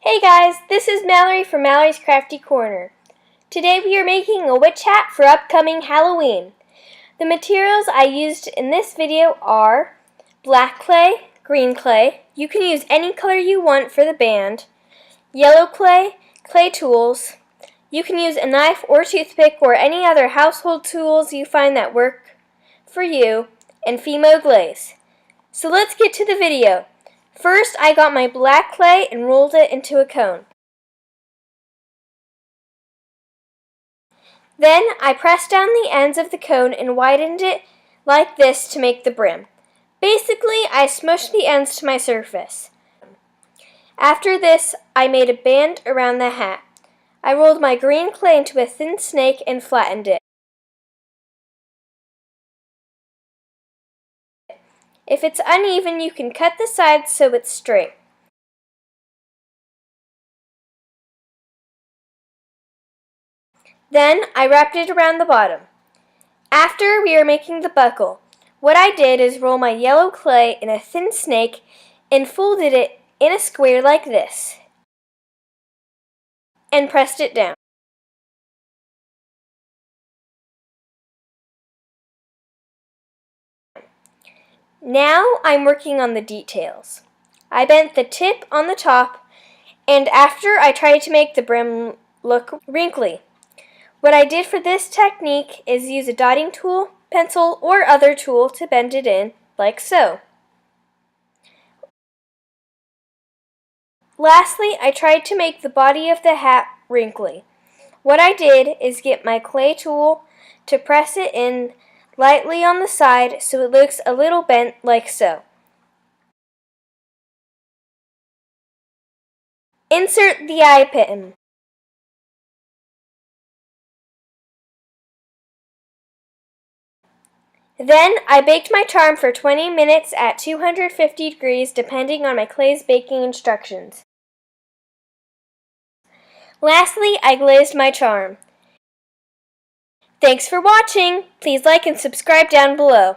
Hey guys, this is Mallory from Mallory's Crafty Corner. Today we are making a witch hat for upcoming Halloween. The materials I used in this video are black clay, green clay, you can use any color you want for the band, yellow clay, clay tools, you can use a knife or toothpick or any other household tools you find that work for you, and Fimo Glaze. So let's get to the video. First, I got my black clay and rolled it into a cone. Then, I pressed down the ends of the cone and widened it like this to make the brim. Basically, I smushed the ends to my surface. After this, I made a band around the hat. I rolled my green clay into a thin snake and flattened it. If it's uneven, you can cut the sides so it's straight. Then, I wrapped it around the bottom. After we are making the buckle, what I did is roll my yellow clay in a thin snake and folded it in a square like this, and pressed it down. Now I'm working on the details. I bent the tip on the top, and after I tried to make the brim look wrinkly. What I did for this technique is use a dotting tool, pencil, or other tool to bend it in, like so. Lastly, I tried to make the body of the hat wrinkly. What I did is get my clay tool to press it in lightly on the side so it looks a little bent like so. Insert the eye pin. Then I baked my charm for 20 minutes at 250 degrees depending on my clay's baking instructions. Lastly, I glazed my charm. Thanks for watching! Please like and subscribe down below.